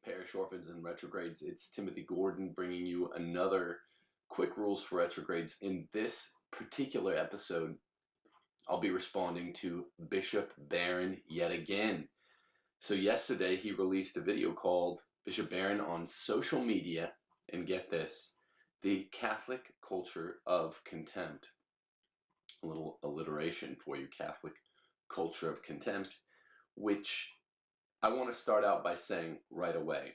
Parish Orphans and Retrogrades. It's Timothy Gordon bringing you another quick rules for retrogrades. In this particular episode, I'll be responding to Bishop Barron yet again. So yesterday he released a video called Bishop Barron on social media, and get this, the Catholic culture of contempt. A little alliteration for you, Catholic culture of contempt, which I want to start out by saying right away,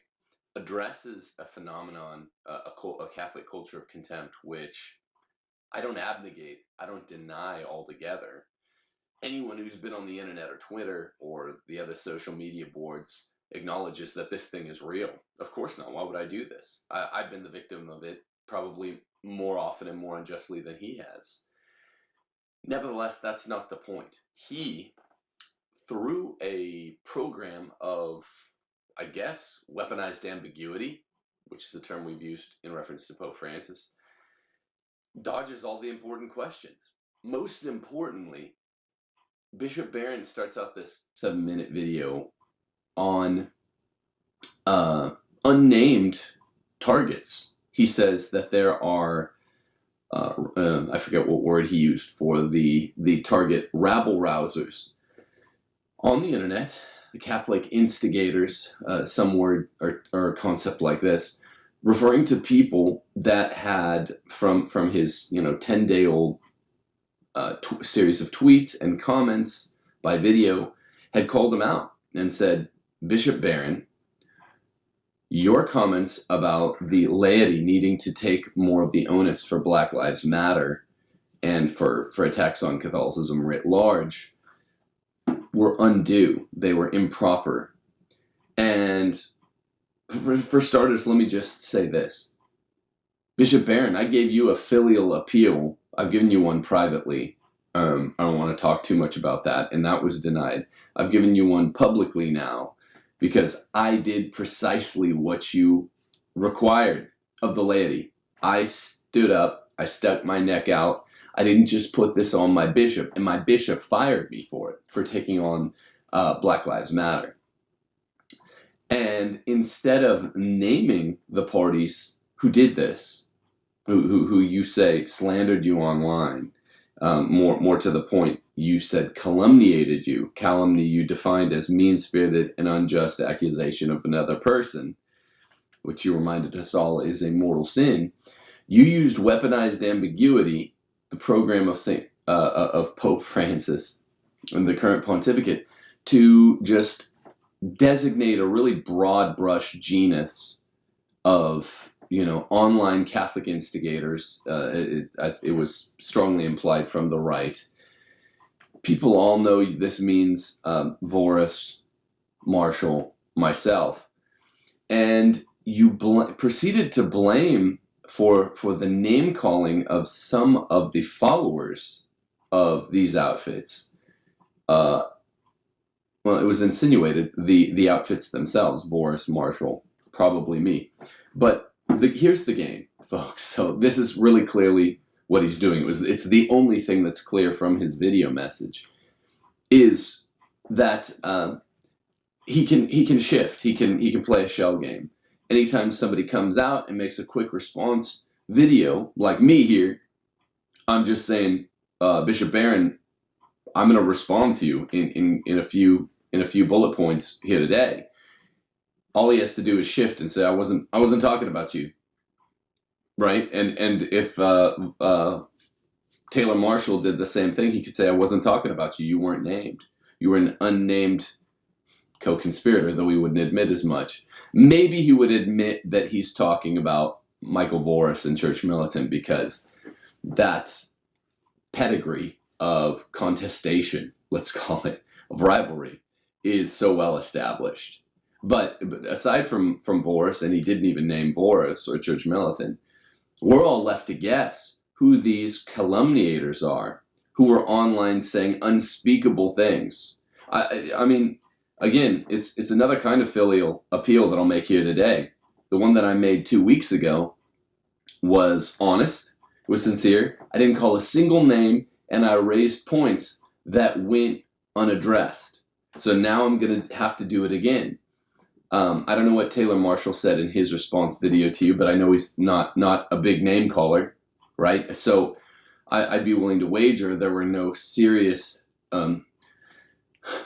addresses a phenomenon, a Catholic culture of contempt, which I don't abnegate, I don't deny altogether. Anyone who's been on the internet or Twitter or the other social media boards acknowledges that this thing is real. Of course not. Why would I do this? I've been the victim of it probably more often and more unjustly than he has. Nevertheless, that's not the point. He, through a program of, I guess, weaponized ambiguity, which is the term we've used in reference to Pope Francis, dodges all the important questions. Most importantly, Bishop Barron starts out this 7-minute video on unnamed targets. He says that there are, I forget what word he used for the target, rabble-rousers on the internet, the Catholic instigators, some word or a concept like this, referring to people that had, from his 10-day-old series of tweets and comments by video, had called him out and said, Bishop Barron, your comments about the laity needing to take more of the onus for Black Lives Matter and for attacks on Catholicism writ large were undue. They were improper. And for starters, let me just say this. Bishop Barron, I gave you a filial appeal. I've given you one privately. I don't want to talk too much about that, and that was denied. I've given you one publicly now because I did precisely what you required of the laity. I stood up, I stuck my neck out. I didn't just put this on my bishop, and my bishop fired me for it, for taking on Black Lives Matter. And instead of naming the parties who did this, who you say slandered you online, more to the point, you said calumniated you. Calumny you defined as mean-spirited and unjust accusation of another person, which you reminded us all is a mortal sin. You used weaponized ambiguity, the program of Pope Francis and the current pontificate, to just designate a really broad brush genus of online Catholic instigators. It was strongly implied from the right. People all know this means Voris, Marshall, myself. And you proceeded to blame for the name calling of some of the followers of these outfits. Well, it was insinuated the outfits themselves, Voris, Marshall, probably me. But here's the game, folks. So this is really clearly what he's doing. It's the only thing that's clear from his video message, is that he can shift. He can play a shell game. Anytime somebody comes out and makes a quick response video, like me here, I'm just saying, Bishop Barron, I'm going to respond to you in a few bullet points here today. All he has to do is shift and say, I wasn't talking about you, right? And if Taylor Marshall did the same thing, he could say, I wasn't talking about you. You weren't named. You were an unnamed co-conspirator, though he wouldn't admit as much. Maybe he would admit that he's talking about Michael Voris and Church Militant, because that pedigree of contestation, let's call it, of rivalry, is so well established. But aside from Voris, and he didn't even name Voris or Church Militant, we're all left to guess who these calumniators are, who are online saying unspeakable things. I mean, again, it's another kind of filial appeal that I'll make here today. The one that I made 2 weeks ago was honest, was sincere. I didn't call a single name, and I raised points that went unaddressed. So now I'm going to have to do it again. I don't know what Taylor Marshall said in his response video to you, but I know he's not a big name caller, right? So I'd be willing to wager there were no serious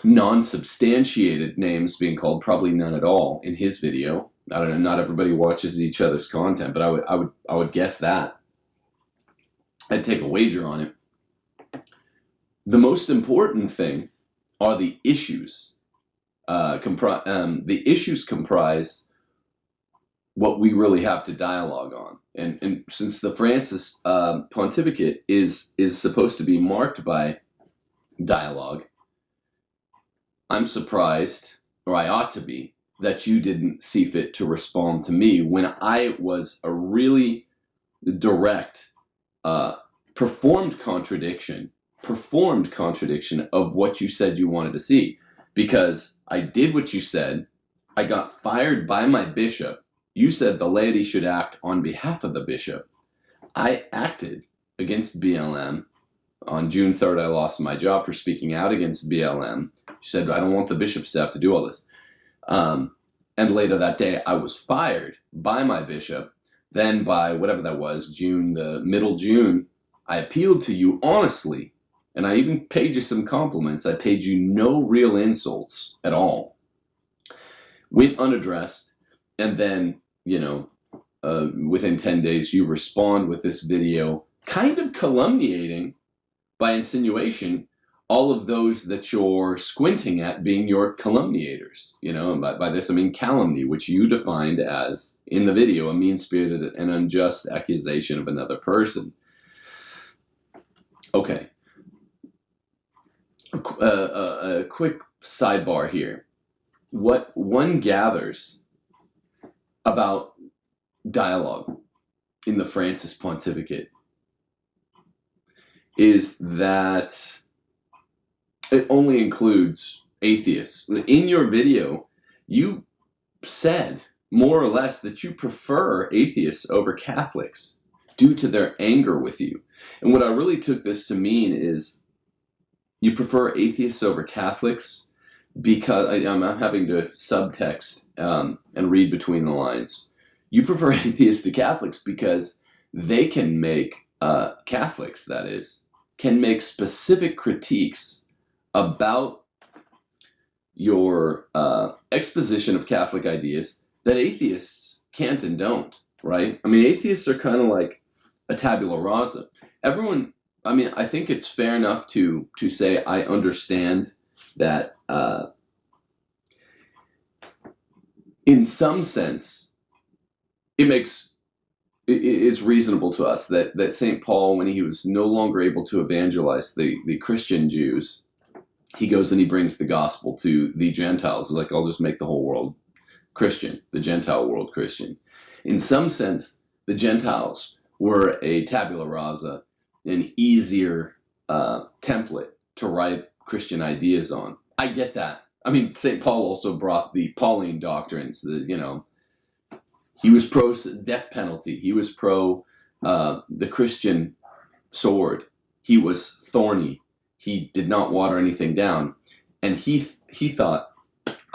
non-substantiated names being called, probably none at all in his video. I don't know, not everybody watches each other's content, but I would guess that. I'd take a wager on it. The most important thing are the issues. The issues comprise what we really have to dialogue on. And since the Francis pontificate is supposed to be marked by dialogue, I'm surprised, or I ought to be, that you didn't see fit to respond to me when I was a really direct, performed contradiction of what you said you wanted to see. Because I did what you said, I got fired by my bishop. You said the laity should act on behalf of the bishop. I acted against BLM. On June 3rd, I lost my job for speaking out against BLM. She said, I don't want the bishop staff to do all this. And later that day, I was fired by my bishop. Then by whatever that was, middle June, I appealed to you honestly. And I even paid you some compliments. I paid you no real insults at all. Went unaddressed. And then, within 10 days, you respond with this video kind of calumniating by insinuation all of those that you're squinting at being your calumniators. And by this I mean calumny, which you defined as, in the video, a mean-spirited and unjust accusation of another person. Okay. A quick sidebar here. What one gathers about dialogue in the Francis pontificate is that it only includes atheists. In your video, you said more or less that you prefer atheists over Catholics due to their anger with you. And what I really took this to mean is you prefer atheists over Catholics because I'm having to subtext and read between the lines. You prefer atheists to Catholics because they can make, Catholics that is, can make specific critiques about your exposition of Catholic ideas that atheists can't and don't, right? I mean, atheists are kind of like a tabula rasa. I think it's fair enough to say I understand that in some sense it's reasonable to us that St. Paul, when he was no longer able to evangelize the Christian Jews, he goes and he brings the gospel to the Gentiles. He's like, I'll just make the whole world Christian, the Gentile world Christian. In some sense, the Gentiles were a tabula rasa, an easier template to write Christian ideas on. I get that. I mean, St. Paul also brought the Pauline doctrines. He was pro death penalty. He was pro the Christian sword. He was thorny. He did not water anything down. And he thought,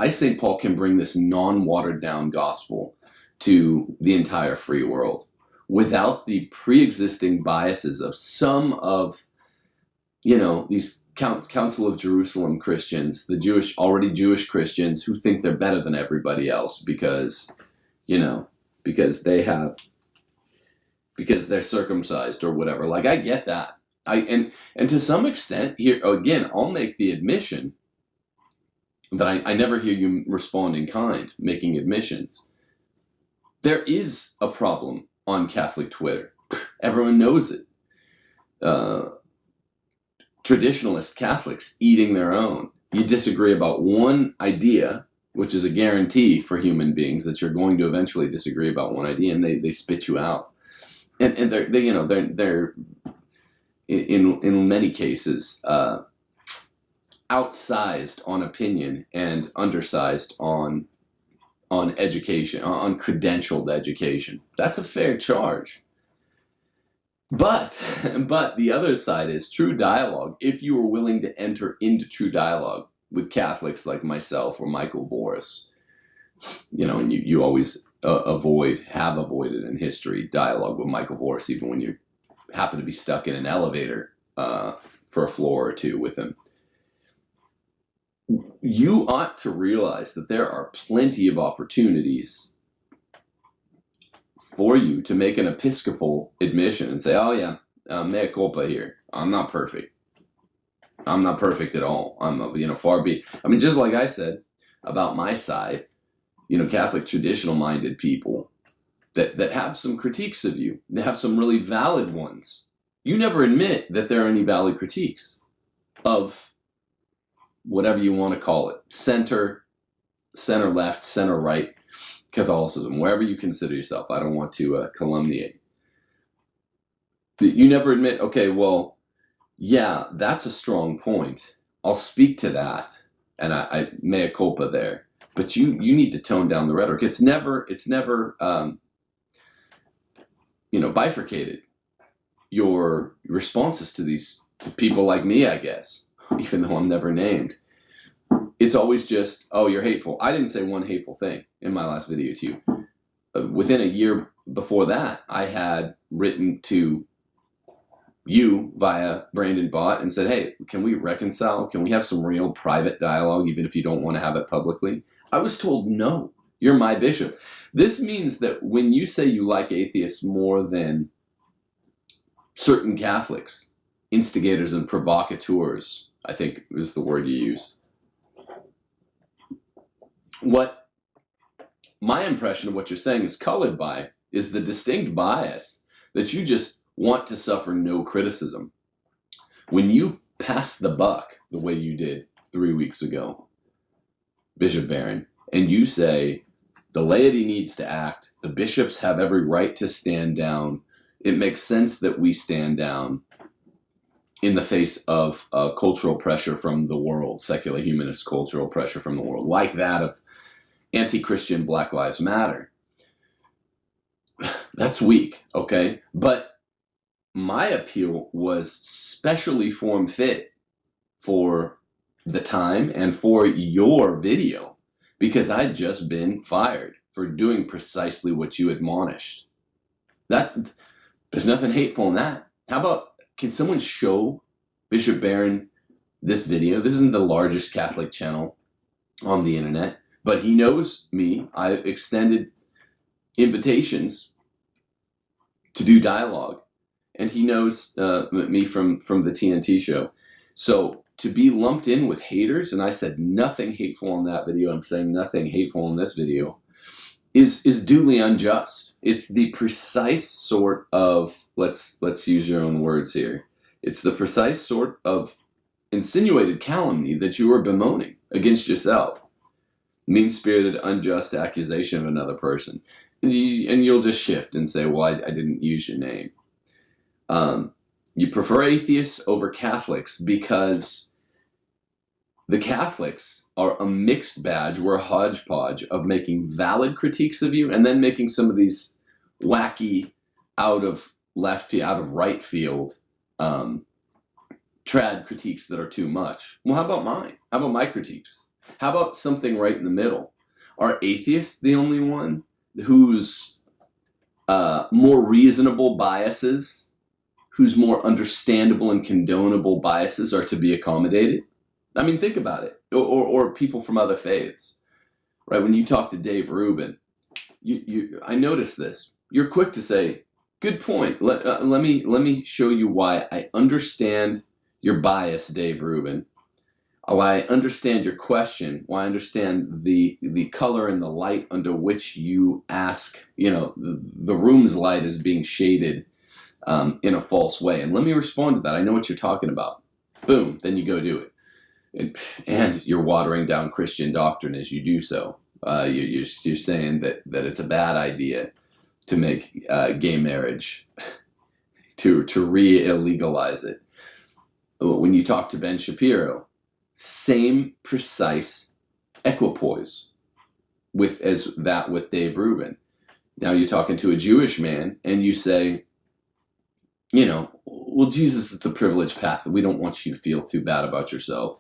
St. Paul can bring this non-watered down gospel to the entire free world without the pre-existing biases of some of, these Council of Jerusalem Christians, the already Jewish Christians who think they're better than everybody else because they're circumcised or whatever. Like, I get that. And to some extent, here again, I'll make the admission that I never hear you respond in kind, making admissions. There is a problem on Catholic Twitter. Everyone knows it. Traditionalist Catholics eating their own. You disagree about one idea, which is a guarantee for human beings that you're going to eventually disagree about one idea, and they spit you out. And they're in many cases outsized on opinion and undersized on education, on credentialed education. That's a fair charge. But the other side is true dialogue. If you are willing to enter into true dialogue with Catholics like myself or Michael Voris, And you always have avoided in history dialogue with Michael Vorse, even when you happen to be stuck in an elevator for a floor or two with him. You ought to realize that there are plenty of opportunities for you to make an Episcopal admission and say, oh yeah, mea culpa here. I'm not perfect. I'm not perfect at all. I'm, far be. I mean, just like I said about my side, Catholic traditional-minded people that have some critiques of you, they have some really valid ones. You never admit that there are any valid critiques of whatever you want to call it, center left, center right, Catholicism, wherever you consider yourself. I don't want to calumniate. But you never admit, okay, well, yeah, that's a strong point. I'll speak to that, and I mea culpa there. But you need to tone down the rhetoric. It's never bifurcated. Your responses to people like me, I guess, even though I'm never named. It's always just, oh, you're hateful. I didn't say one hateful thing in my last video to you. Within a year before that, I had written to you via Brandon Bott and said, hey, can we reconcile? Can we have some real private dialogue, even if you don't want to have it publicly? I was told, no, you're my bishop. This means that when you say you like atheists more than certain Catholics, instigators and provocateurs, I think is the word you use. What my impression of what you're saying is colored by is the distinct bias that you just want to suffer no criticism. When you pass the buck the way you did 3 weeks ago, Bishop Barron, and you say the laity needs to act, the bishops have every right to stand down, it makes sense that we stand down in the face of cultural pressure from the world, secular humanist cultural pressure from the world, like that of anti-Christian Black Lives Matter. That's weak, okay? But my appeal was specially form fit for the time and for your video, because I'd just been fired for doing precisely what you admonished. There's nothing hateful in that. How about, can someone show Bishop Barron this video? This isn't the largest Catholic channel on the internet, but he knows me. I extended invitations to do dialogue, and he knows me from the TNT show. So to be lumped in with haters, and I said nothing hateful in that video, I'm saying nothing hateful in this video, is duly unjust. It's the precise sort of, let's use your own words here, it's the precise sort of insinuated calumny that you are bemoaning against yourself. Mean-spirited, unjust accusation of another person. And you'll just shift and say, well, I didn't use your name. You prefer atheists over Catholics because the Catholics are a mixed badge. We're a hodgepodge of making valid critiques of you and then making some of these wacky, out of right field trad critiques that are too much. Well, how about mine? How about my critiques? How about something right in the middle? Are atheists the only one whose more reasonable biases, whose more understandable and condonable biases are to be accommodated? I mean, think about it. Or people from other faiths, right? When you talk to Dave Rubin, I noticed this. You're quick to say, good point. Let me show you why I understand your bias, Dave Rubin. Why I understand your question, why I understand the color and the light under which you ask, the room's light is being shaded in a false way. And let me respond to that. I know what you're talking about. Boom, then you go do it. And you're watering down Christian doctrine as you do so. You're saying that it's a bad idea to make gay marriage, to re-illegalize it. When you talk to Ben Shapiro, same precise equipoise with Dave Rubin. Now you're talking to a Jewish man and you say, well, Jesus is the privileged path. We don't want you to feel too bad about yourself.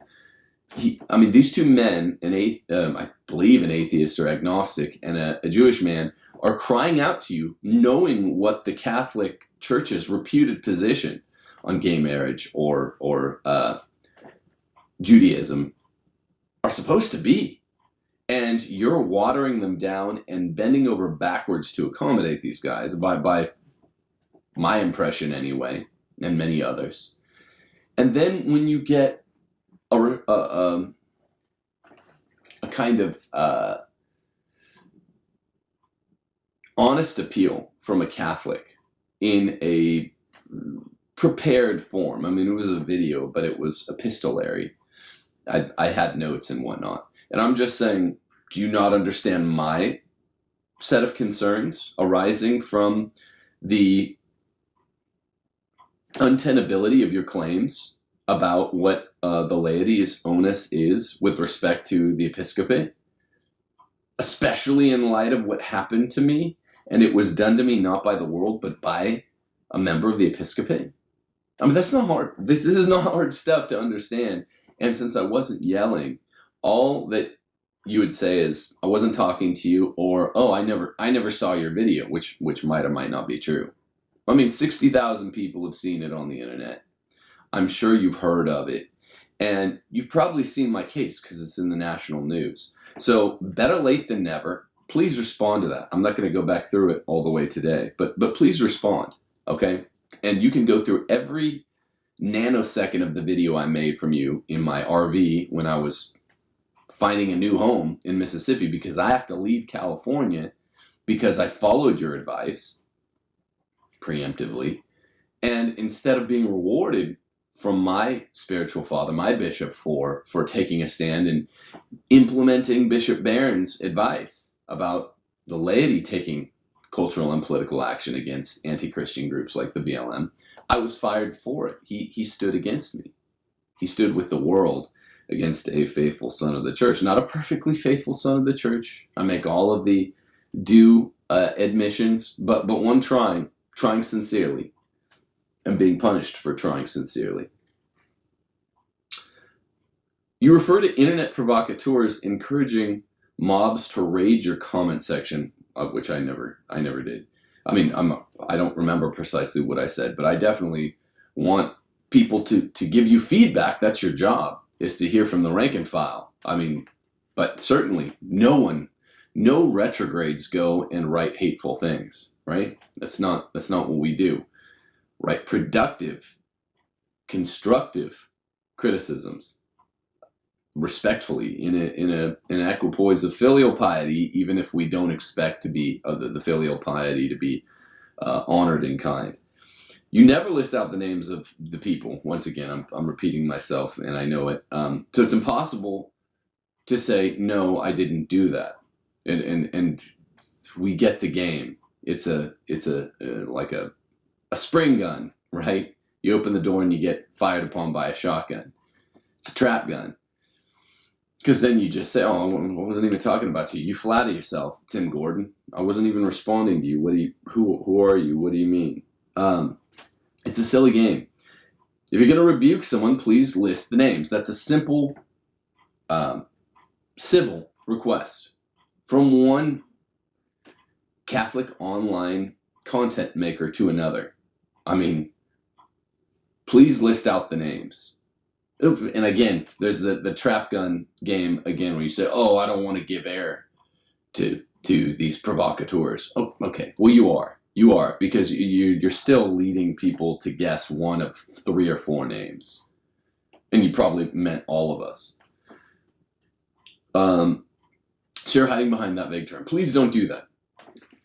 these two men, I believe an atheist or agnostic, and a Jewish man, are crying out to you, knowing what the Catholic Church's reputed position on gay marriage or Judaism are supposed to be. And you're watering them down and bending over backwards to accommodate these guys, by my impression anyway, and many others. And then when you get a kind of honest appeal from a Catholic in a prepared form. I mean, it was a video, but it was epistolary. I had notes and whatnot. And I'm just saying, do you not understand my set of concerns arising from the untenability of your claims about what the laity's onus is with respect to the episcopate, especially in light of what happened to me, and it was done to me not by the world, but by a member of the episcopate? I mean, that's not hard. This is not hard stuff to understand. And since I wasn't yelling, all that you would say is, I wasn't talking to you, or, oh, I never saw your video, which might or might not be true. I mean, 60,000 people have seen it on the internet. I'm sure you've heard of it. And you've probably seen my case because it's in the national news. So better late than never. Please respond to that. I'm not going to go back through it all the way today, but please respond, okay? And you can go through every nanosecond of the video I made from you in my RV when I was finding a new home in Mississippi, because I have to leave California because I followed your advice preemptively. And instead of being rewarded from my spiritual father, my bishop, for taking a stand and implementing Bishop Barron's advice about the laity taking cultural and political action against anti-Christian groups like the BLM, I was fired for it. He stood against me. He stood with the world against a faithful son of the church. Not a perfectly faithful son of the church. I make all of the due admissions, but one trying sincerely, and being punished for trying sincerely. You refer to internet provocateurs encouraging mobs to raid your comment section, of which I never did. I mean, I don't remember precisely what I said, but I definitely want people to give you feedback. That's your job, is to hear from the rank and file. I mean, but certainly no retrogrades go and write hateful things, right? That's not what we do. Right? Productive, constructive criticisms, respectfully, in an equipoise of filial piety, even if we don't expect to be the filial piety to be honored in kind. You never list out the names of the people. Once again, I'm repeating myself, and I know it. So it's impossible to say, no, I didn't do that, and we get the game. It's like a spring gun, right? You open the door and you get fired upon by a shotgun. It's a trap gun. Because then you just say, oh, I wasn't even talking about you. You flatter yourself, Tim Gordon. I wasn't even responding to you. Who are you? What do you mean? It's a silly game. If you're going to rebuke someone, please list the names. That's a simple civil request from one Catholic online content maker to another. I mean, please list out the names. And again, there's the trap gun game again, where you say, oh, I don't want to give air to these provocateurs. Oh, okay. Well, you are, because you're still leading people to guess one of 3 or 4 names. And you probably meant all of us. So you're hiding behind that vague term. Please don't do that.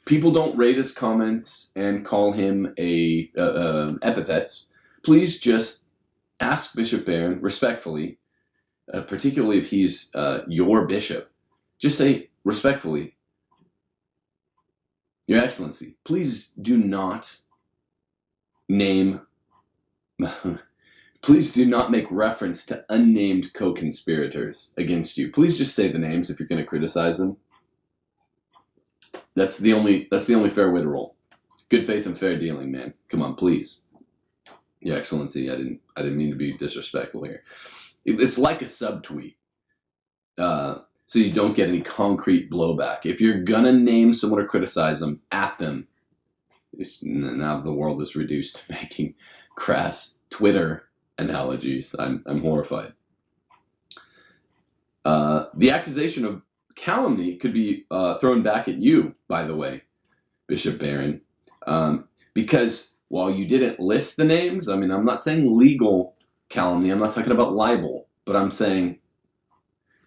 People don't rate his comments and call him epithets. Please just ask Bishop Barron respectfully, particularly if he's your bishop. Just say respectfully, Your Excellency, please do not name. Please do not make reference to unnamed co-conspirators against you. Please just say the names if you're going to criticize them. That's the only fair way to roll. Good faith and fair dealing, man. Come on, please. Your Excellency, I didn't mean to be disrespectful here. It's like a subtweet. So you don't get any concrete blowback. If you're gonna name someone or criticize them, at them. Now the world is reduced to making crass Twitter analogies. I'm horrified. The accusation of calumny could be thrown back at you, by the way, Bishop Barron, because while you didn't list the names, I mean, I'm not saying legal calumny, I'm not talking about libel, but I'm saying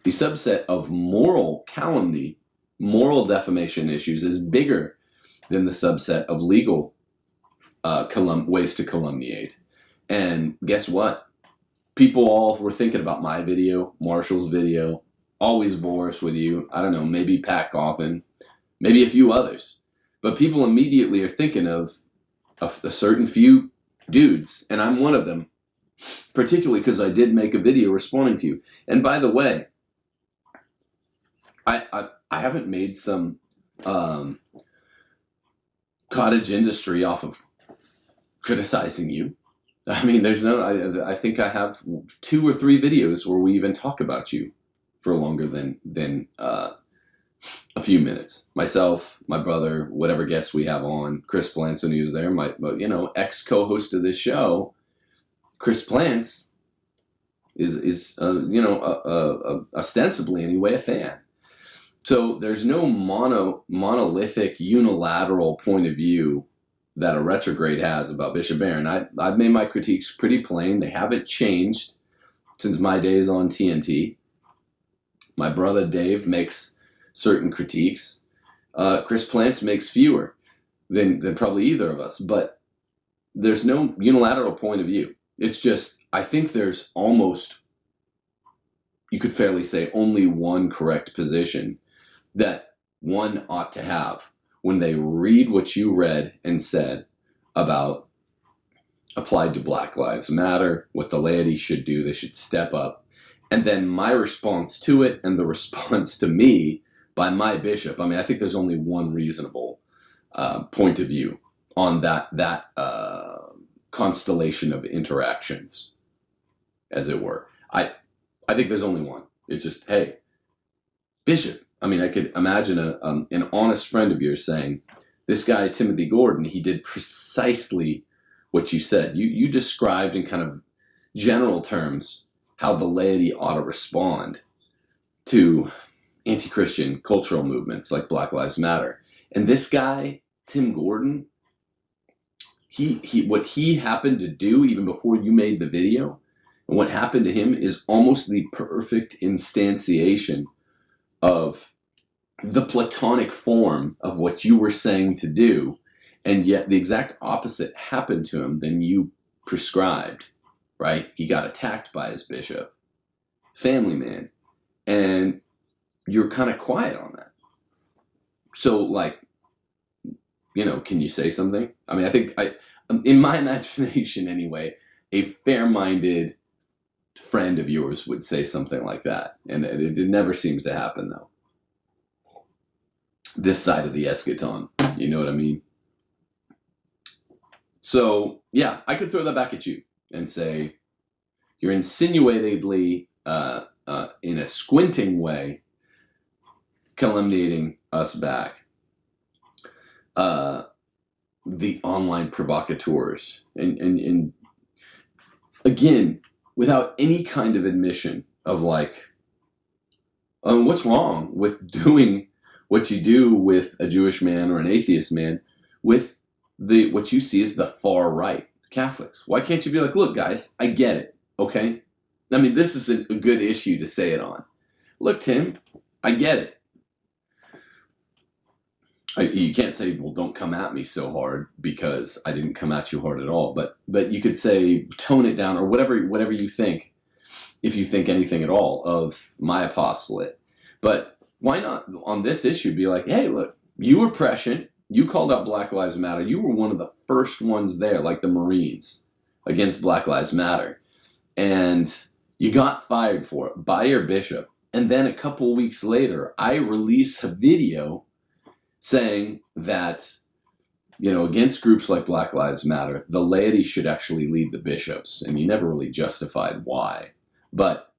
the subset of moral calumny, moral defamation issues is bigger than the subset of legal ways to calumniate. And guess what? People all were thinking about my video, Marshall's video, Always Voice with you, I don't know, maybe Pat Coffin, maybe a few others. But people immediately are thinking of a certain few dudes, and I'm one of them, particularly because I did make a video responding to you. And by the way, I haven't made some cottage industry off of criticizing you. I mean, there's no, I think I have 2 or 3 videos where we even talk about you for longer than a few minutes. Myself, my brother, whatever guests we have on, Chris Plants when he was there, my ex-co-host of this show, Chris Plants is ostensibly anyway a fan. So there's no monolithic, unilateral point of view that a retrograde has about Bishop Barron. I've made my critiques pretty plain. They haven't changed since my days on TNT. My brother Dave makes certain critiques. Chris Plants makes fewer than probably either of us. But there's no unilateral point of view. It's just, I think there's almost, you could fairly say, only one correct position that one ought to have when they read what you read and said about applied to Black Lives Matter, what the laity should do, they should step up. And then my response to it and the response to me by my bishop. I mean, I think there's only one reasonable point of view on that constellation of interactions, as it were. I think there's only one. It's just, hey, Bishop, I mean, I could imagine an honest friend of yours saying, this guy, Timothy Gordon, he did precisely what you said. You described in kind of general terms how the laity ought to respond to anti-Christian cultural movements like Black Lives Matter. And this guy, Tim Gordon, what he happened to do even before you made the video, and what happened to him is almost the perfect instantiation of the Platonic form of what you were saying to do, and yet the exact opposite happened to him than you prescribed, right? He got attacked by his bishop, family man, and you're kind of quiet on that. So, like, can you say something? I mean, I think in my imagination anyway, a fair-minded friend of yours would say something like that, and it never seems to happen though. This side of the eschaton, you know what I mean? So yeah, I could throw that back at you and say you're insinuatedly, in a squinting way, calumniating us back. The online provocateurs, and again, without any kind of admission of like, what's wrong with doing what you do with a Jewish man or an atheist man with what you see as the far right Catholics. Why can't you be like, look guys, I get it, okay? I mean, this is a good issue to say it on. Look, Tim, I get it. You can't say, well, don't come at me so hard because I didn't come at you hard at all. But you could say, tone it down, or whatever you think, if you think anything at all of my apostolate. But why not on this issue be like, hey, look, you were prescient. You called out Black Lives Matter. You were one of the first ones there, like the Marines against Black Lives Matter. And you got fired for it by your bishop. And then a couple weeks later, I release a video saying that, against groups like Black Lives Matter, the laity should actually lead the bishops. And you never really justified why. But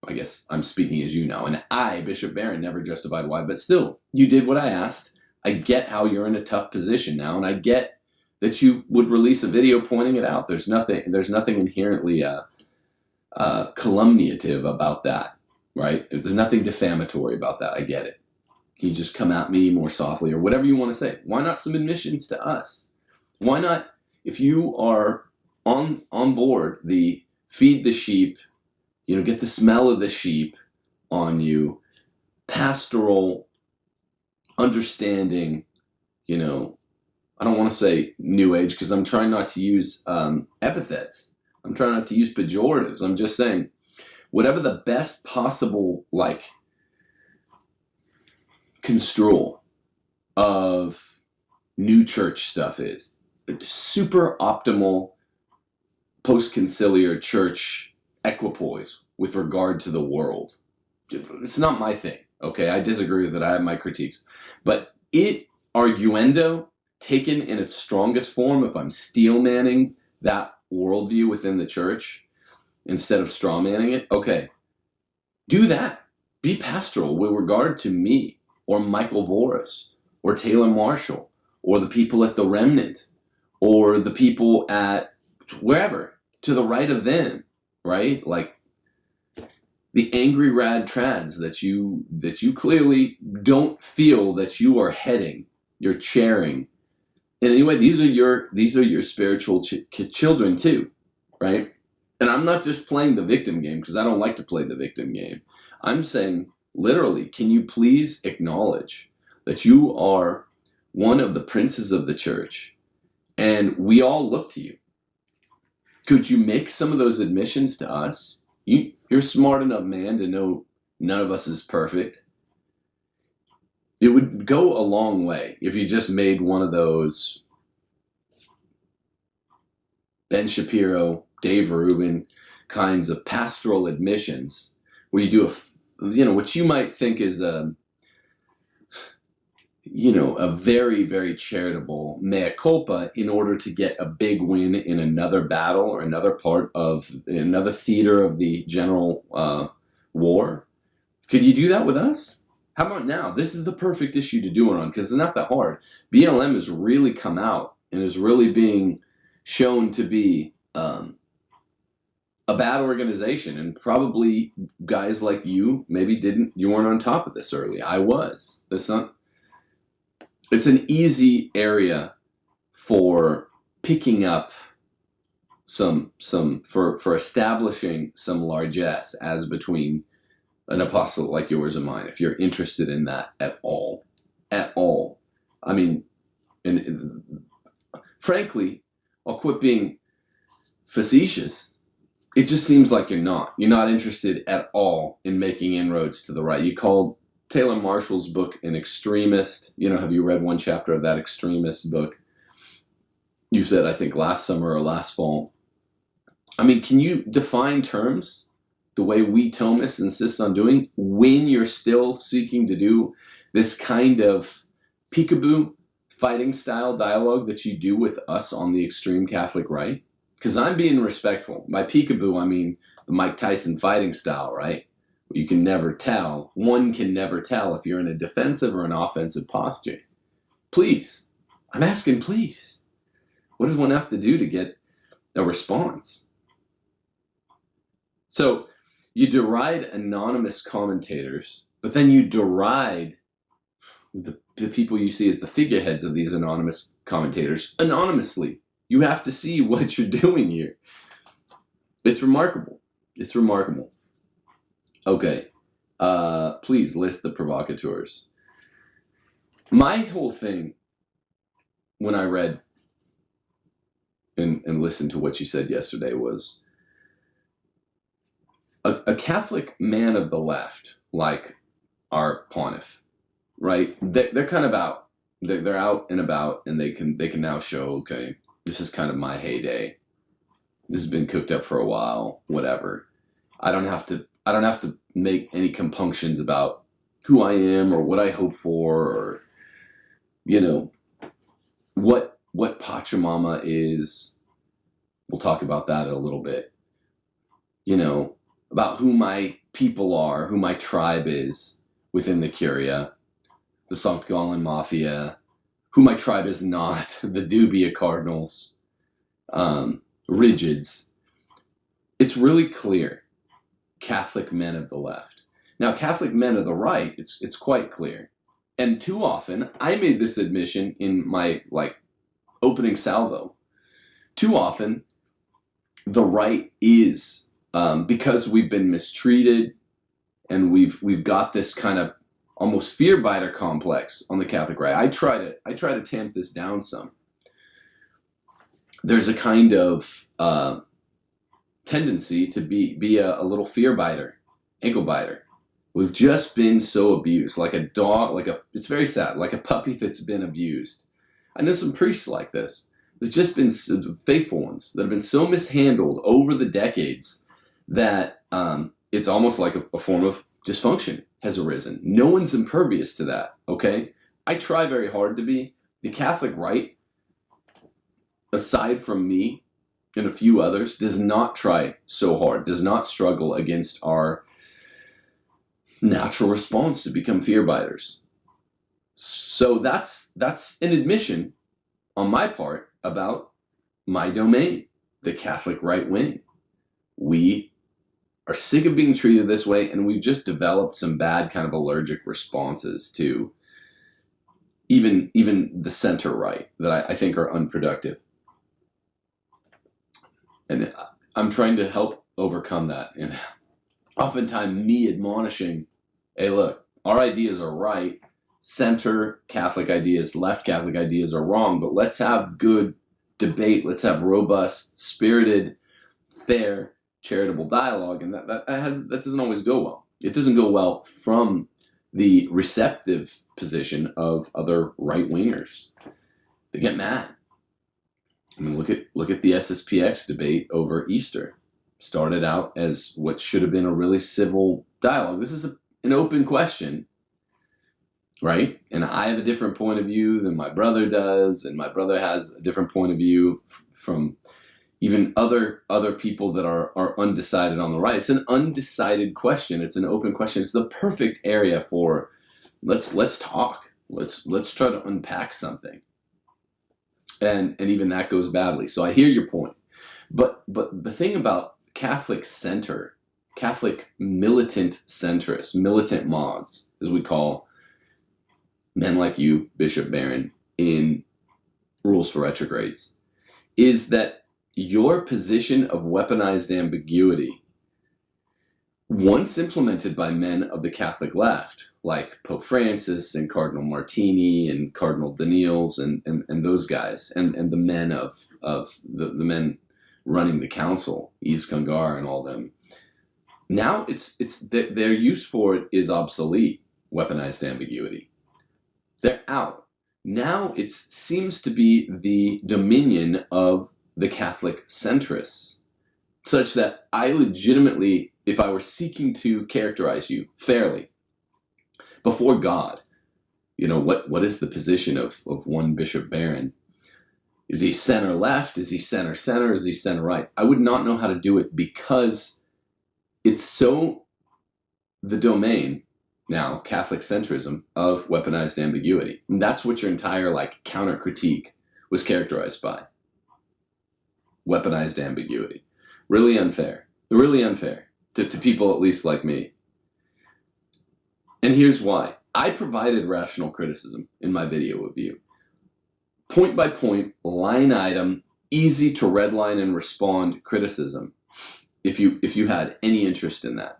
I guess I'm speaking as you now, and I, Bishop Barron, never justified why, but still, you did what I asked. I get how you're in a tough position now, and I get that you would release a video pointing it out. There's nothing inherently calumniative about that, right? There's nothing defamatory about that. I get it. Can you just come at me more softly or whatever you want to say? Why not some admissions to us? Why not, if you are on board the feed the sheep, get the smell of the sheep on you, pastoral understanding, I don't want to say new age because I'm trying not to use epithets. I'm trying not to use pejoratives. I'm just saying whatever the best possible construal of new church stuff is. Super optimal post-conciliar church equipoise with regard to the world. It's not my thing, okay? I disagree with it. I have my critiques. But arguendo, taken in its strongest form, if I'm steel-manning that worldview within the church instead of straw-manning it, okay, do that. Be pastoral with regard to me or Michael Voris or Taylor Marshall or the people at the Remnant or the people at wherever, to the right of them, right? Like the angry rad trads that you clearly don't feel that you are heading, you're chairing. And anyway, these are your spiritual children too, right? And I'm not just playing the victim game because I don't like to play the victim game. I'm saying literally, can you please acknowledge that you are one of the princes of the church and we all look to you? Could you make some of those admissions to us? You're smart enough, man, to know none of us is perfect. It would go a long way if you just made one of those Ben Shapiro, Dave Rubin kinds of pastoral admissions where you do what you might think is a very, very charitable mea culpa in order to get a big win in another battle or another theater of the general war. Could you do that with us? How about now? This is the perfect issue to do it on because it's not that hard. BLM has really come out and is really being shown to be a bad organization, and probably guys like you you weren't on top of this early. I was. It's an easy area for picking up for establishing some largesse as between an apostle like yours and mine, if you're interested in that at all. I mean, and frankly, I'll quit being facetious. It just seems like you're not interested at all in making inroads to the right. You called Taylor Marshall's book an extremist. Have you read one chapter of that extremist book? You said, I think last summer or last fall. I mean, can you define terms the way we Thomists insist on doing when you're still seeking to do this kind of peekaboo fighting style dialogue that you do with us on the extreme Catholic right? Because I'm being respectful. By peekaboo, I mean the Mike Tyson fighting style, right? You can never tell. One can never tell if you're in a defensive or an offensive posture. Please. I'm asking please. What does one have to do to get a response? So you deride anonymous commentators, but then you deride the people you see as the figureheads of these anonymous commentators anonymously. You have to see what you're doing here. It's remarkable. It's remarkable. Okay. Please list the provocateurs. My whole thing when I read and listened to what you said yesterday was a Catholic man of the left, like our pontiff, right? They're kind of out. They're out and about, and they can now show, okay, this is kind of my heyday. This has been cooked up for a while, whatever. I don't have to make any compunctions about who I am or what I hope for or, what Pachamama is. We'll talk about that in a little bit. About who my people are, who my tribe is within the Curia, the St. Gallen Mafia, who my tribe is not, the Dubia Cardinals, Rigids. It's really clear. Catholic men of the left. Now, Catholic men of the right, it's quite clear. And too often, I made this admission in my opening salvo. Too often, the right is, because we've been mistreated, and we've got this kind of almost fear biter complex on the Catholic right. I try to tamp this down some. There's a kind of tendency to be a little fear biter, ankle biter. We've just been so abused, like a dog, it's very sad, like a puppy that's been abused. I know some priests like this. There's just been faithful ones that have been so mishandled over the decades that it's almost like a form of dysfunction has arisen. No one's impervious to that, okay? I try very hard to be. The Catholic right, aside from me and a few others, does not try so hard, does not struggle against our natural response to become fear biters. So that's an admission on my part about my domain, the Catholic right wing. We are sick of being treated this way, and we've just developed some bad kind of allergic responses to even the center right that I think are unproductive. And I'm trying to help overcome that. And oftentimes me admonishing, hey, look, our ideas are right. Center Catholic ideas, left Catholic ideas are wrong, but let's have good debate. Let's have robust, spirited, fair, charitable dialogue. And that doesn't always go well. It doesn't go well from the receptive position of other right-wingers. They get mad. I mean, look at the SSPX debate over Easter. Started out as what should have been a really civil dialogue. This is an open question, right? And I have a different point of view than my brother does, and my brother has a different point of view from even other people that are undecided on the right. It's an undecided question. It's an open question. It's the perfect area for let's talk. Let's try to unpack something. And even that goes badly. So I hear your point. But the thing about Catholic center, Catholic militant centrists, militant mods, as we call men like you, Bishop Barron, in Rules for Retrogrades, is that your position of weaponized ambiguity, once implemented by men of the Catholic left, like Pope Francis and Cardinal Martini and Cardinal Daniels and those guys, and the men of the men running the council, Yves Congar and all them, now it's their use for it is obsolete. Weaponized ambiguity, they're out. Now it seems to be the dominion of the Catholic centrists, such that I legitimately, if I were seeking to characterize you fairly before God, what is the position of one Bishop Barron? Is he center left? Is he center center? Is he center right? I would not know how to do it because it's so the domain now, Catholic centrism, of weaponized ambiguity. And that's what your entire counter critique was characterized by. Weaponized ambiguity. Really unfair. Really unfair to people at least like me. And here's why. I provided rational criticism in my video with you. Point by point, line item, easy to redline and respond criticism, if you had any interest in that.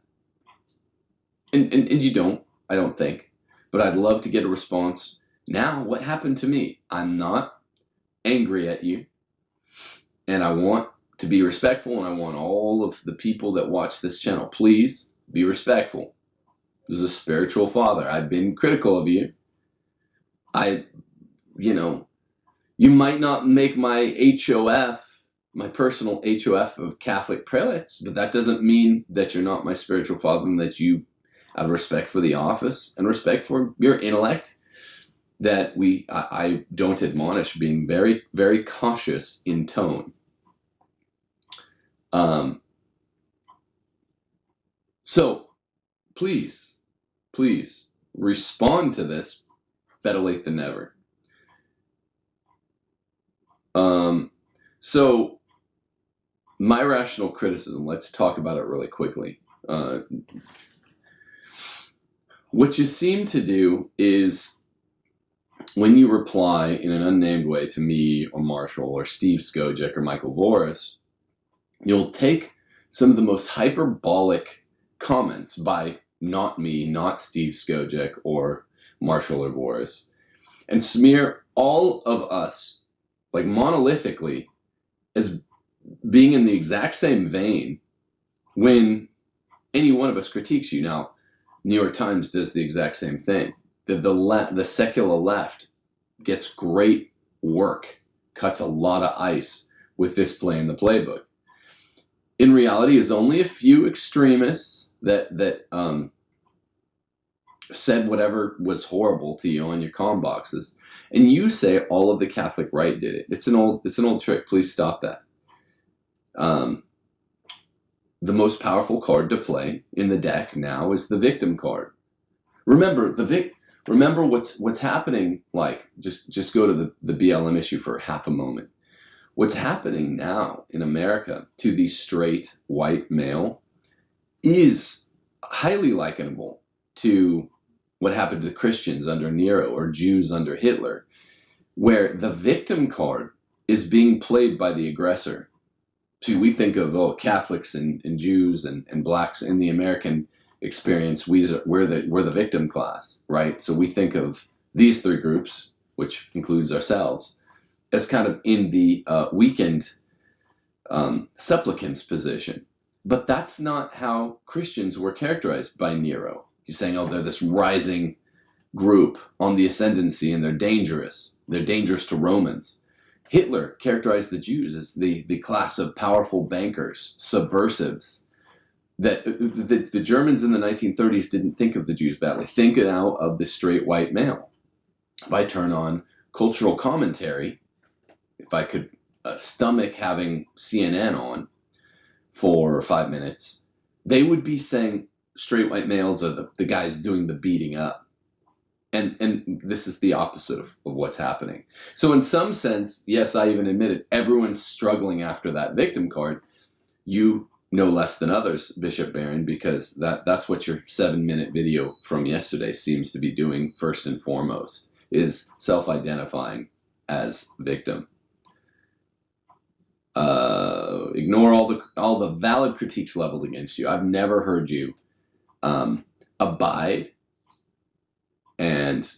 And you don't, I don't think. But I'd love to get a response. Now, what happened to me? I'm not angry at you. And I want to be respectful, and I want all of the people that watch this channel, please be respectful. This is a spiritual father. I've been critical of you. You might not make my HOF, my personal HOF of Catholic prelates, but that doesn't mean that you're not my spiritual father and that you have respect for the office and respect for your intellect, that I don't admonish being very, very cautious in tone. So please, please respond to this. Better late than never. So my rational criticism, let's talk about it really quickly. What you seem to do is when you reply in an unnamed way to me or Marshall or Steve Skojec or Michael Voris, you'll take some of the most hyperbolic comments by not me, not Steve Skojec or Marshall or Voris, and smear all of us, like monolithically, as being in the exact same vein when any one of us critiques you. Now, New York Times does the exact same thing. The secular left gets great work, cuts a lot of ice with this play in the playbook. In reality, is only a few extremists that said whatever was horrible to you on your comm boxes, and you say all of the Catholic right did it. It's an old trick. Please stop that. The most powerful card to play in the deck now is the victim card. Remember what's happening. Like just go to the BLM issue for half a moment. What's happening now in America to the straight white male is highly likenable to what happened to Christians under Nero or Jews under Hitler, where the victim card is being played by the aggressor. See, we think of Catholics and Jews and blacks in the American experience. We're the victim class, right? So we think of these three groups, which includes ourselves, as kind of in the weakened supplicant's position. But that's not how Christians were characterized by Nero. He's saying, they're this rising group on the ascendancy and they're dangerous. They're dangerous to Romans. Hitler characterized the Jews as the class of powerful bankers, subversives. That the Germans in the 1930s didn't think of the Jews badly. Think now of the straight white male. If I turn on cultural commentary, if I could stomach having CNN on for 5 minutes, they would be saying straight white males are the guys doing the beating up. And this is the opposite of what's happening. So in some sense, yes, I even admit it, everyone's struggling after that victim card. You no less than others, Bishop Barron, because that's what your 7-minute video from yesterday seems to be doing first and foremost, is self-identifying as victim. Ignore all the valid critiques leveled against you. I've never heard you abide and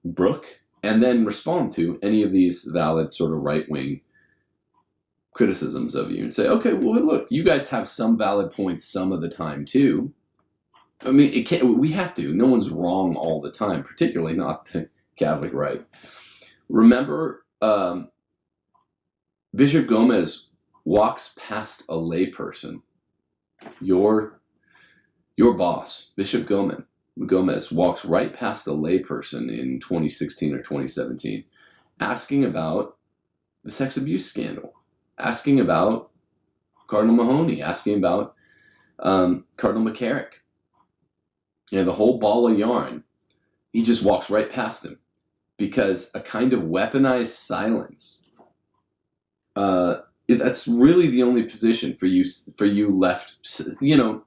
brook and then respond to any of these valid sort of right-wing criticisms of you and say, okay, well, look, you guys have some valid points some of the time too. I mean, we have to. No one's wrong all the time, particularly not the Catholic right. Remember, Bishop Gomez walks past a layperson. Your boss, Bishop Gomez, walks right past a layperson in 2016 or 2017, asking about the sex abuse scandal, asking about Cardinal Mahoney, asking about Cardinal McCarrick. The whole ball of yarn. He just walks right past him because a kind of weaponized silence. That's really the only position for you left,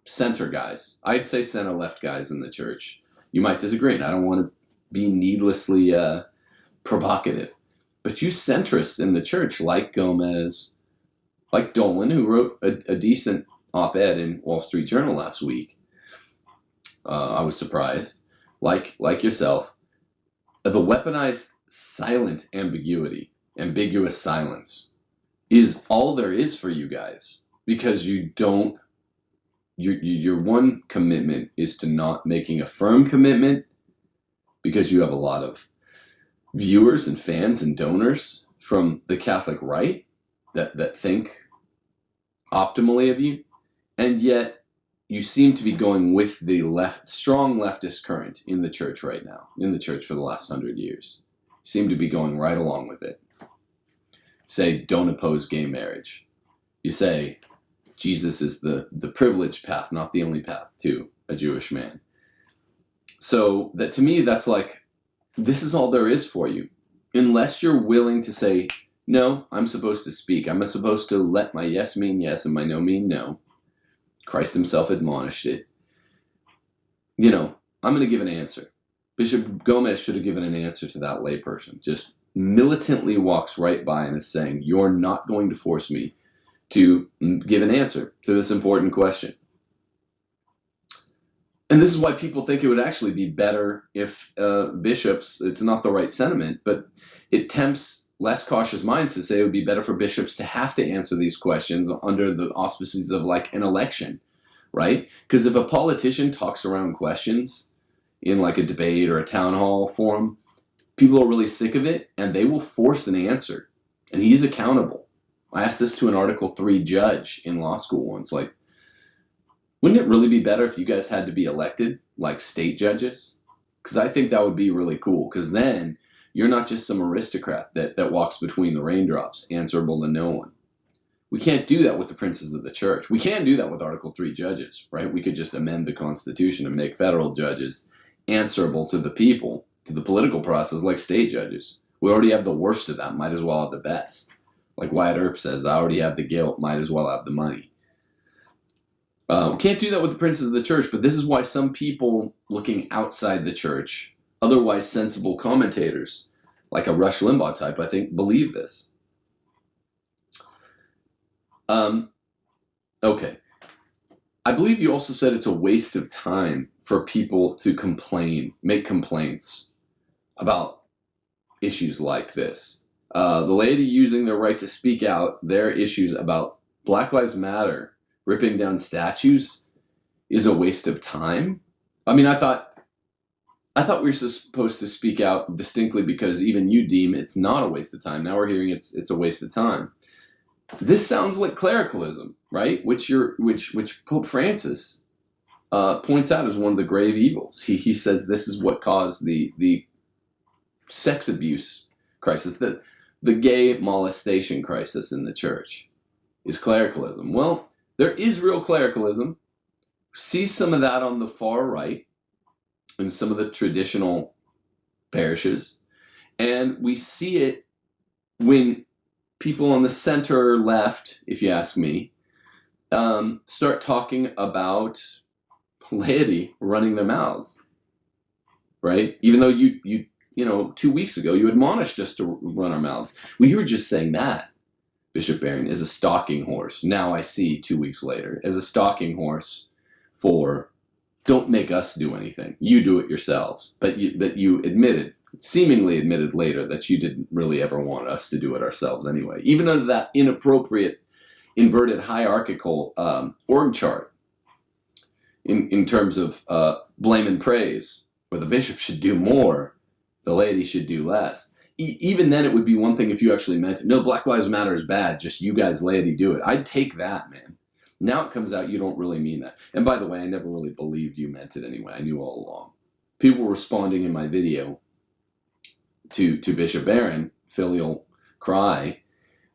center guys. I'd say center left guys in the church. You might disagree, and I don't want to be needlessly provocative. But you centrists in the church, like Gomez, like Dolan, who wrote a decent op-ed in Wall Street Journal last week. I was surprised. Like yourself, the weaponized silent ambiguity, ambiguous silence, is all there is for you guys, because your one commitment is to not making a firm commitment, because you have a lot of viewers and fans and donors from the Catholic right that think optimally of you, and yet you seem to be going with the strong leftist current in the church right now, in the church for the last 100 years. You seem to be going right along with it. Say, don't oppose gay marriage. You say, Jesus is the privileged path, not the only path to a Jewish man. So that, to me, that's like, this is all there is for you. Unless you're willing to say, no, I'm supposed to speak. I'm supposed to let my yes mean yes and my no mean no. Christ himself admonished it. You know, I'm going to give an answer. Bishop Gomez should have given an answer to that layperson. Just militantly walks right by and is saying, you're not going to force me to give an answer to this important question. And this is why people think it would actually be better if bishops, it's not the right sentiment, but it tempts less cautious minds to say it would be better for bishops to have to answer these questions under the auspices of like an election, right? Because if a politician talks around questions in like a debate or a town hall forum, people are really sick of it and they will force an answer, and he's accountable. I asked this to an Article 3 judge in law school once, like, wouldn't it really be better if you guys had to be elected like state judges? Because I think that would be really cool, because then you're not just some aristocrat that walks between the raindrops, answerable to no one. We can't do that with the princes of the church. We can't do that with Article 3 judges, right? We could just amend the Constitution and make federal judges answerable to the people, to the political process, like state judges. We already have the worst of that, might as well have the best. Like Wyatt Earp says, I already have the guilt, might as well have the money. We can't do that with the princes of the church, but this is why some people looking outside the church, otherwise sensible commentators, like a Rush Limbaugh type, I think, believe this. Okay. I believe you also said it's a waste of time for people to complain, make complaints about issues like this. The lady using their right to speak out, their issues about Black Lives Matter, ripping down statues, is a waste of time. I mean, I thought we were supposed to speak out distinctly because even you deem it's not a waste of time. Now we're hearing it's a waste of time. This sounds like clericalism, right? Which Pope Francis points out as one of the grave evils. He says this is what caused the sex abuse crisis, the gay molestation crisis in the church, is clericalism. Well, there is real clericalism. See some of that on the far right in some of the traditional parishes. And we see it when people on the center left, if you ask me, start talking about laity running their mouths, right? Even though you know, 2 weeks ago, you admonished us to run our mouths. Well, you were just saying that, Bishop Barron, is a stalking horse. Now I see 2 weeks later as a stalking horse for don't make us do anything. You do it yourselves. But you seemingly admitted later that you didn't really ever want us to do it ourselves anyway. Even under that inappropriate, inverted hierarchical org chart in terms of blame and praise, where the bishop should do more, the laity should do less. Even then, it would be one thing if you actually meant it. No, Black Lives Matter is bad. Just you guys, laity, do it. I'd take that, man. Now it comes out you don't really mean that. And by the way, I never really believed you meant it anyway. I knew all along. People were responding in my video to Bishop Barron, filial cry,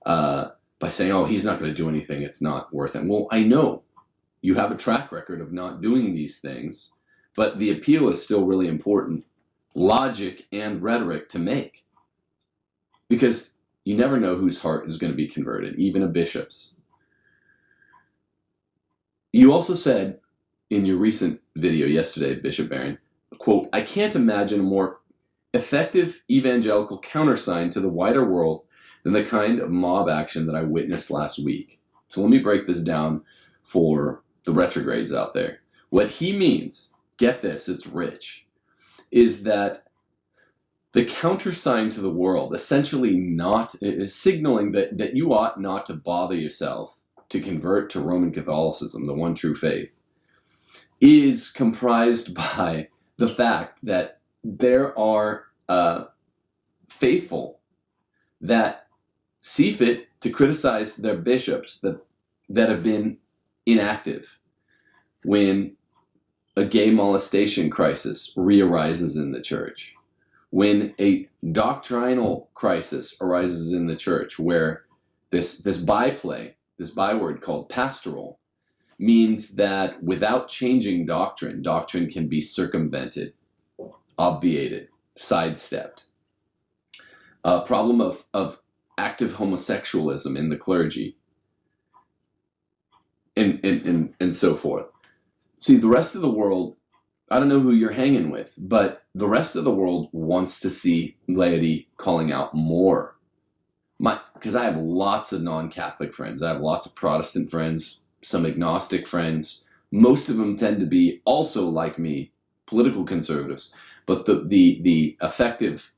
by saying, oh, he's not going to do anything. It's not worth it. Well, I know you have a track record of not doing these things, but the appeal is still really important, logic and rhetoric to make. Because you never know whose heart is going to be converted, even a bishop's. You also said in your recent video yesterday, Bishop Barron, quote, I can't imagine a more effective evangelical countersign to the wider world than the kind of mob action that I witnessed last week. So let me break this down for the retrogrades out there. What he means, get this, it's rich, is that the countersign to the world, essentially is signaling that you ought not to bother yourself to convert to Roman Catholicism, the one true faith, is comprised by the fact that there are faithful that see fit to criticize their bishops that have been inactive when a gay molestation crisis re-arises in the church, when a doctrinal crisis arises in the church where this byword called pastoral means that without changing doctrine can be circumvented obviated, sidestepped. Problem of active homosexualism in the clergy, and so forth. See, the rest of the world, I don't know who you're hanging with, but the rest of the world wants to see laity calling out more. Because I have lots of non-Catholic friends. I have lots of Protestant friends, some agnostic friends. Most of them tend to be also, like me, political conservatives. But the effective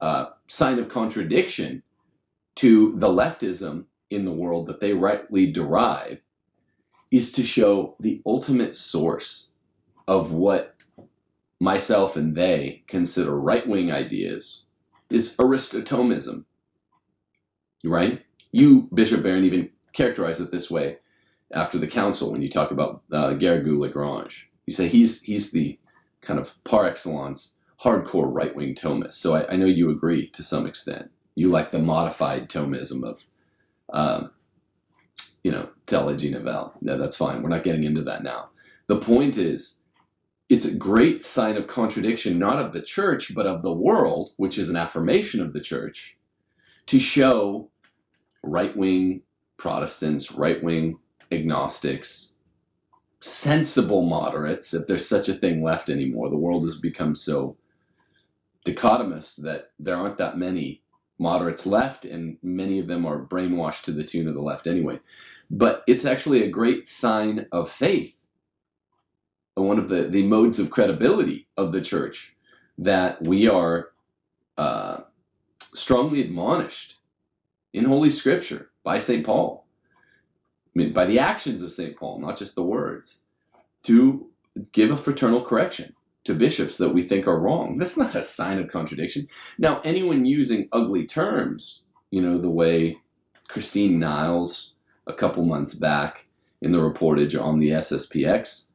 sign of contradiction to the leftism in the world that they rightly deride is to show the ultimate source of what myself and they consider right-wing ideas is Aristotelism, right? You, Bishop Barron, even characterize it this way after the council when you talk about Garrigou-Lagrange. You say he's the kind of par excellence hardcore right-wing Thomist. So I know you agree to some extent. You like the modified Thomism of, Théologie Nouvelle. No, that's fine. We're not getting into that now. The point is, it's a great sign of contradiction, not of the church, but of the world, which is an affirmation of the church, to show right-wing Protestants, right-wing agnostics, sensible moderates, if there's such a thing left anymore. The world has become so dichotomous that there aren't that many moderates left, and many of them are brainwashed to the tune of the left anyway. But it's actually a great sign of faith, and one of the modes of credibility of the church, that we are strongly admonished in Holy Scripture by St. Paul, by the actions of St. Paul, not just the words, to give a fraternal correction to bishops that we think are wrong. That's not a sign of contradiction. Now, anyone using ugly terms, the way Christine Niles, a couple months back in the reportage on the SSPX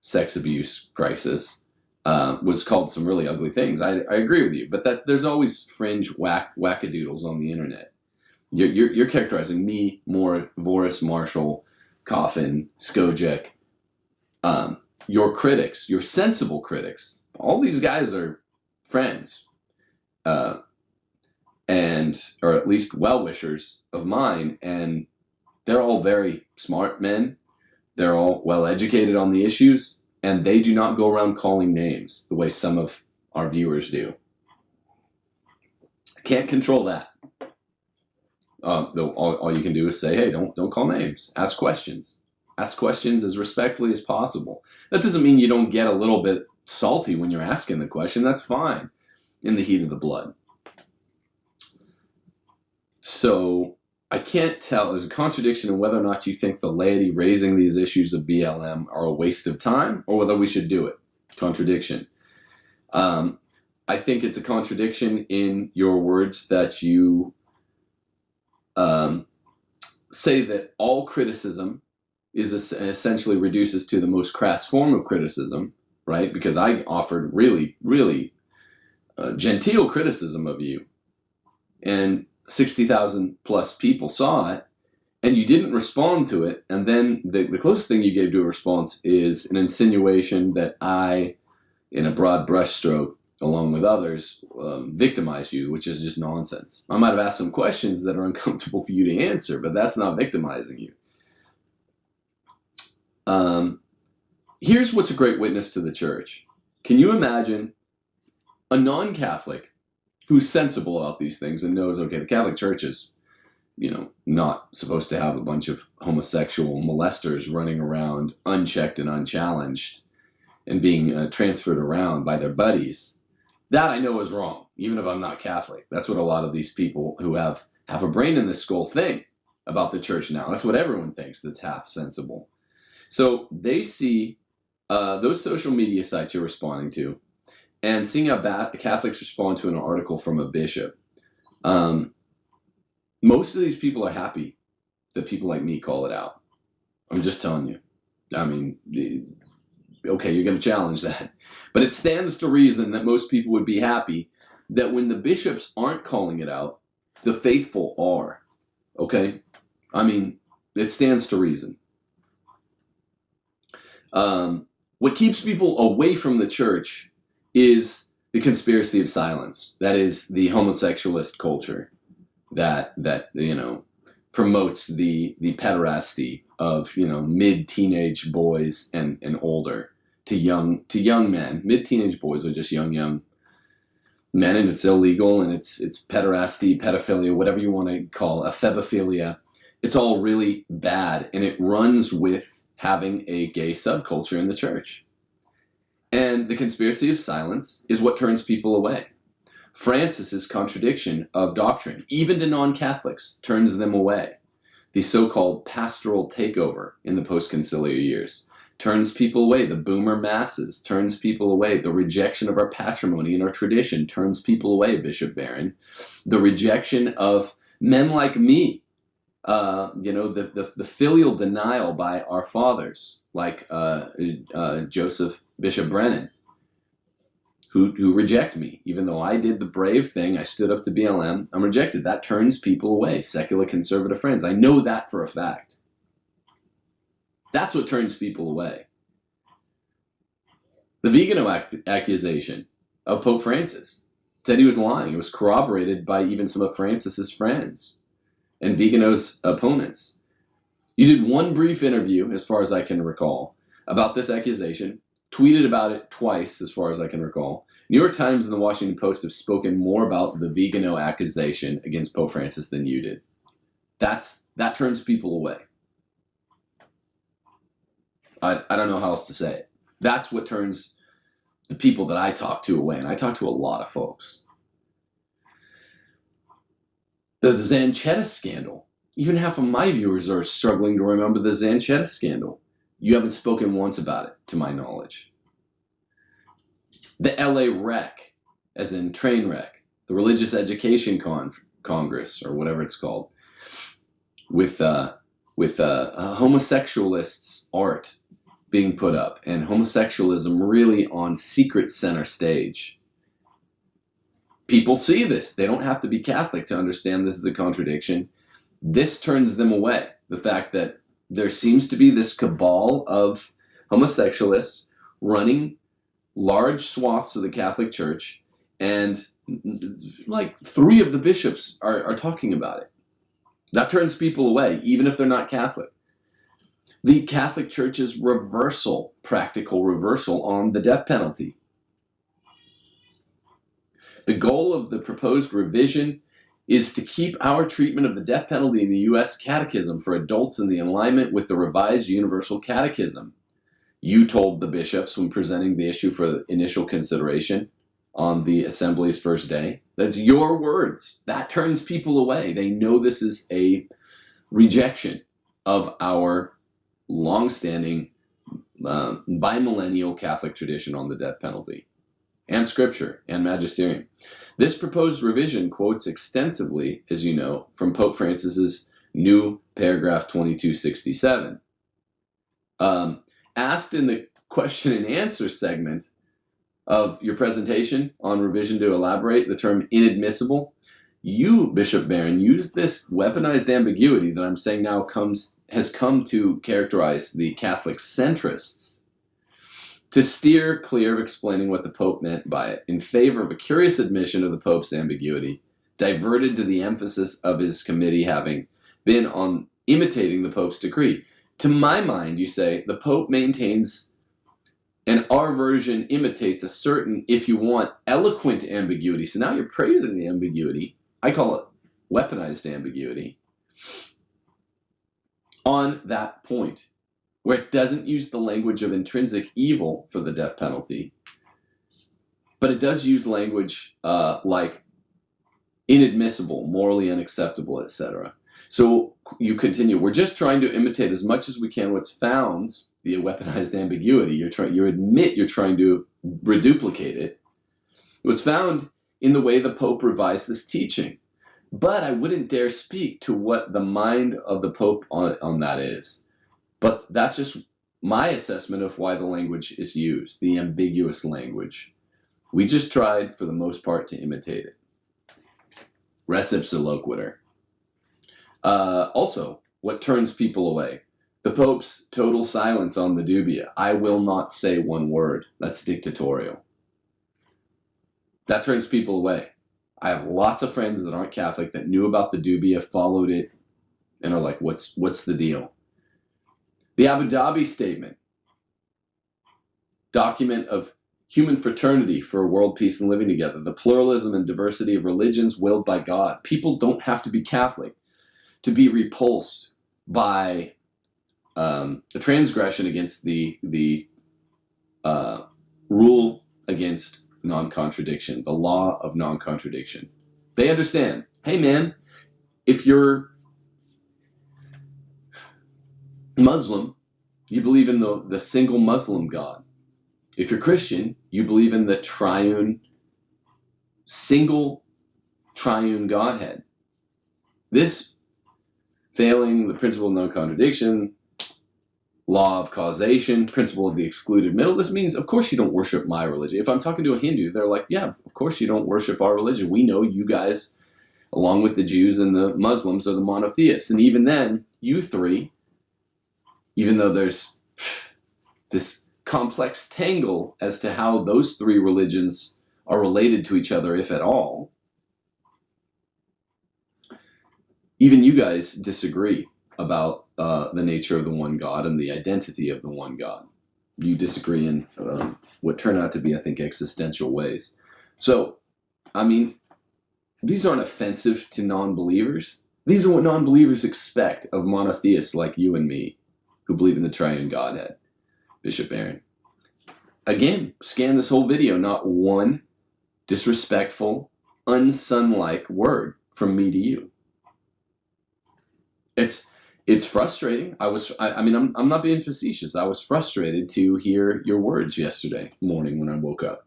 sex abuse crisis, was called some really ugly things. I agree with you, but there's always fringe wackadoodles on the internet. You're characterizing me, more Voris, Marshall, Coffin, Skojek, your critics, your sensible critics. All these guys are friends, or at least well-wishers of mine, and they're all very smart men. They're all well-educated on the issues, and they do not go around calling names the way some of our viewers do. Can't control that. Though all you can do is say, hey, don't call names. Ask questions. Ask questions as respectfully as possible. That doesn't mean you don't get a little bit salty when you're asking the question. That's fine in the heat of the blood. So I can't tell. There's a contradiction in whether or not you think the laity raising these issues of BLM are a waste of time or whether we should do it. Contradiction. I think it's a contradiction in your words that you say that all criticism is essentially reduces to the most crass form of criticism, right? Because I offered really, really genteel criticism of you, and 60,000 plus people saw it, and you didn't respond to it, and then the closest thing you gave to a response is an insinuation that I, in a broad brushstroke, along with others, victimize you, which is just nonsense. I might have asked some questions that are uncomfortable for you to answer, but that's not victimizing you. Here's what's a great witness to the church. Can you imagine a non-Catholic who's sensible about these things and knows, okay, the Catholic Church is, not supposed to have a bunch of homosexual molesters running around unchecked and unchallenged and being transferred around by their buddies. That I know is wrong, even if I'm not Catholic. That's what a lot of these people who have half a brain in the skull think about the church now. That's what everyone thinks that's half sensible. So they see those social media sites you're responding to, and seeing how Catholics respond to an article from a bishop. Most of these people are happy that people like me call it out. I'm just telling you. I mean, okay, you're going to challenge that. But it stands to reason that most people would be happy that when the bishops aren't calling it out, the faithful are. Okay? I mean, it stands to reason. What keeps people away from the church is the conspiracy of silence. That is the homosexualist culture that promotes the pederasty of mid-teenage boys and older to young men. Mid-teenage boys are just young men, and it's illegal, and it's pederasty, pedophilia, whatever you want to call it, ephebophilia. It's all really bad, and it runs with having a gay subculture in the church. And the conspiracy of silence is what turns people away. Francis's contradiction of doctrine, even to non-Catholics, turns them away. The so-called pastoral takeover in the post-conciliar years turns people away. The boomer masses turns people away. The rejection of our patrimony and our tradition turns people away, Bishop Barron. The rejection of men like me, the filial denial by our fathers, like Joseph Bishop Brennan, who reject me. Even though I did the brave thing, I stood up to BLM, I'm rejected. That turns people away, secular conservative friends. I know that for a fact. That's what turns people away. The Vigano accusation of Pope Francis said he was lying. It was corroborated by even some of Francis's friends and Vigano's opponents. You did one brief interview, as far as I can recall, about this accusation, tweeted about it twice, as far as I can recall. New York Times and the Washington Post have spoken more about the Vigano accusation against Pope Francis than you did. That turns people away. I don't know how else to say it. That's what turns the people that I talk to away, and I talk to a lot of folks. The Zanchetta scandal. Even half of my viewers are struggling to remember the Zanchetta scandal. You haven't spoken once about it, to my knowledge. The LA wreck, as in train wreck, the Religious Education Congress, or whatever it's called, with homosexualists' art being put up, and homosexualism really on secret center stage. People see this. They don't have to be Catholic to understand this is a contradiction. This turns them away. The fact that there seems to be this cabal of homosexualists running large swaths of the Catholic Church, and like 3 of the bishops are talking about it. That turns people away, even if they're not Catholic. The Catholic Church's practical reversal on the death penalty. The goal of the proposed revision is to keep our treatment of the death penalty in the U.S. Catechism for adults in the alignment with the revised Universal Catechism. You told the bishops when presenting the issue for initial consideration on the assembly's first day. That's your words. That turns people away. They know this is a rejection of our long-standing bimillennial Catholic tradition on the death penalty, and scripture and magisterium. This proposed revision quotes extensively, as you know, from Pope Francis's new paragraph 2267. Asked in the question and answer segment of your presentation on revision to elaborate the term inadmissible, you, Bishop Barron, used this weaponized ambiguity that I'm saying now has come to characterize the Catholic centrists to steer clear of explaining what the Pope meant by it in favor of a curious admission of the Pope's ambiguity, diverted to the emphasis of his committee having been on imitating the Pope's decree. To my mind, you say, the Pope maintains, and our version imitates a certain, if you want, eloquent ambiguity. So now you're praising the ambiguity. I call it weaponized ambiguity. On that point, where it doesn't use the language of intrinsic evil for the death penalty, but it does use language like inadmissible, morally unacceptable, etc. So you continue, we're just trying to imitate as much as we can what's found via weaponized ambiguity. You admit you're trying to reduplicate it. What's found in the way the Pope revised this teaching. But I wouldn't dare speak to what the mind of the Pope on that is. But that's just my assessment of why the language is used, the ambiguous language. We just tried, for the most part, to imitate it. Res ipsa loquitur. Also, what turns people away? The Pope's total silence on the dubia. I will not say one word. That's dictatorial. That turns people away. I have lots of friends that aren't Catholic that knew about the dubia, followed it, and are like, what's the deal? The Abu Dhabi Statement, document of human fraternity for world peace and living together, the pluralism and diversity of religions willed by God. People don't have to be Catholic to be repulsed by the transgression against the rule against non-contradiction, the law of non-contradiction. They understand, hey man, if you're Muslim, you believe in the single Muslim God. If you're Christian, you believe in the single triune Godhead. This failing the principle of non-contradiction, law of causation, principle of the excluded middle. This means, of course, you don't worship my religion. If I'm talking to a Hindu, they're like, yeah, of course you don't worship our religion. We know you guys, along with the Jews and the Muslims, are the monotheists. And even then, you three, even though there's this complex tangle as to how those three religions are related to each other, if at all, even you guys disagree about the nature of the one God and the identity of the one God. You disagree in what turn out to be, I think, existential ways. So, I mean, these aren't offensive to non-believers. These are what non-believers expect of monotheists like you and me who believe in the triune Godhead. Bishop Barron. Again, scan this whole video. Not one disrespectful, unson-like word from me to you. It's frustrating. I mean, I'm not being facetious. I was frustrated to hear your words yesterday morning when I woke up.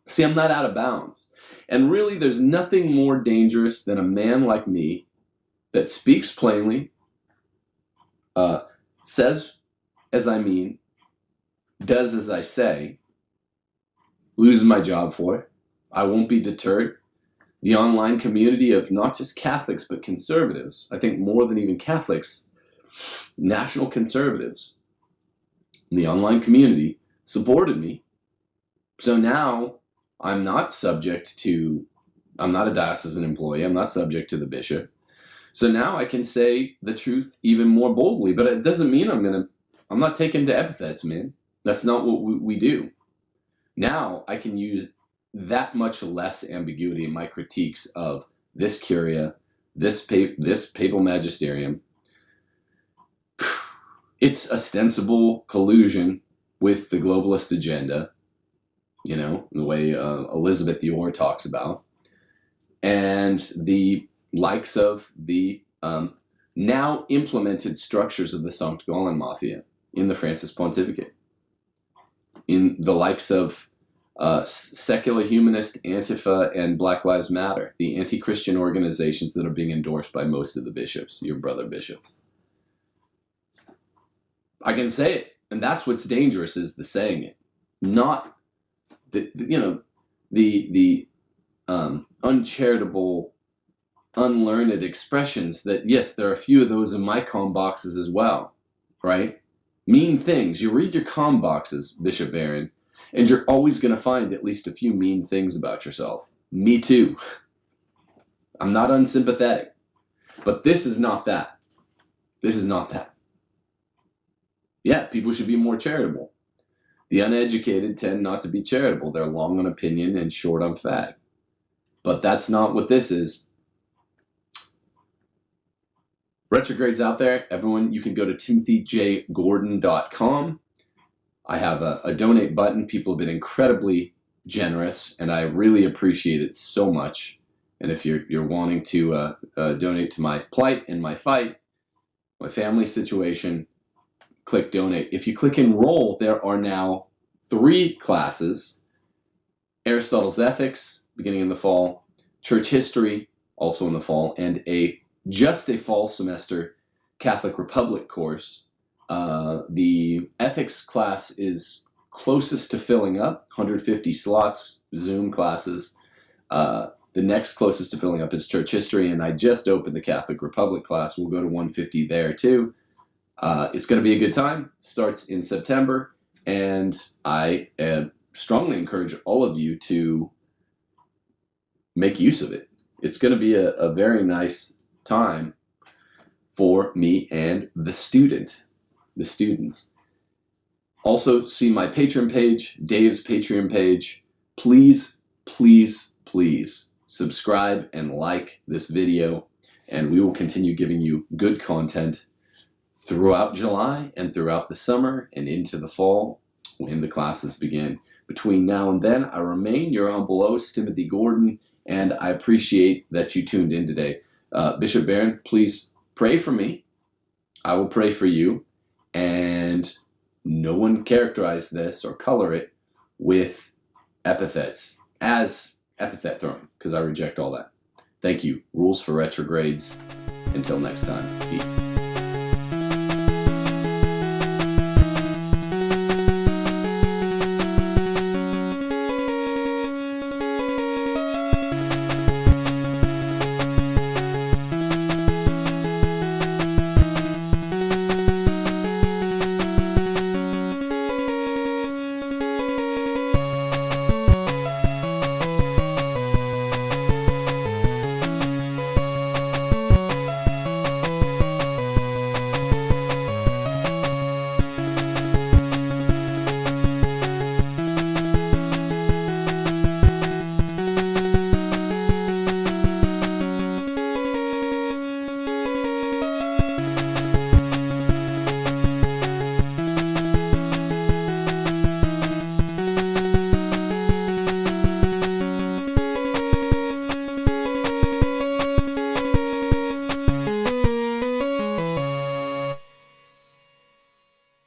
See, I'm not out of bounds. And really, there's nothing more dangerous than a man like me that speaks plainly, says as I mean, does as I say, lose my job for it. I won't be deterred. The online community of not just Catholics, but conservatives, I think more than even Catholics, national conservatives, the online community supported me. So now I'm not a diocesan employee. I'm not subject to the bishop. So now I can say the truth even more boldly, but it doesn't mean I'm not taken to epithets, man. That's not what we do. Now I can use that much less ambiguity in my critiques of this curia, this papal magisterium. It's ostensible collusion with the globalist agenda, the way Elizabeth Dior talks about, and the likes of the now implemented structures of the Sankt Gallen Mafia in the Francis Pontificate, in the likes of secular humanist, Antifa, and Black Lives Matter, the anti-Christian organizations that are being endorsed by most of the bishops, your brother bishops. I can say it, and that's what's dangerous, is the saying it, not the uncharitable, unlearned expressions that, yes, there are a few of those in my comm boxes as well, right? Mean things. You read your comm boxes, Bishop Barron, and you're always going to find at least a few mean things about yourself. Me too. I'm not unsympathetic. But this is not that. This is not that. Yeah, people should be more charitable. The uneducated tend not to be charitable. They're long on opinion and short on fact. But that's not what this is. Retrogrades out there. Everyone, you can go to timothyjgordon.com. I have a donate button. People have been incredibly generous, and I really appreciate it so much. And if you're wanting to donate to my plight and my fight, my family situation, click donate. If you click enroll, there are now 3 classes: Aristotle's Ethics, beginning in the fall, Church History, also in the fall, and just a fall semester Catholic Republic course. The ethics class is closest to filling up, 150 slots, Zoom classes. The next closest to filling up is Church History, and I just opened the Catholic Republic class. We'll go to 150 there too. It's going to be a good time. Starts in September, and I strongly encourage all of you to make use of it. It's going to be a very nice time for me and the students. Also, see my Patreon page, Dave's Patreon page. Please, please, please subscribe and like this video, and we will continue giving you good content throughout July and throughout the summer and into the fall when the classes begin. Between now and then, I remain your humble host, Timothy Gordon, and I appreciate that you tuned in today. Bishop Barron, please pray for me. I will pray for you, and no one characterize this or color it with epithets as epithet throwing, because I reject all that. Thank you. Rules for Retrogrades. Until next time, peace.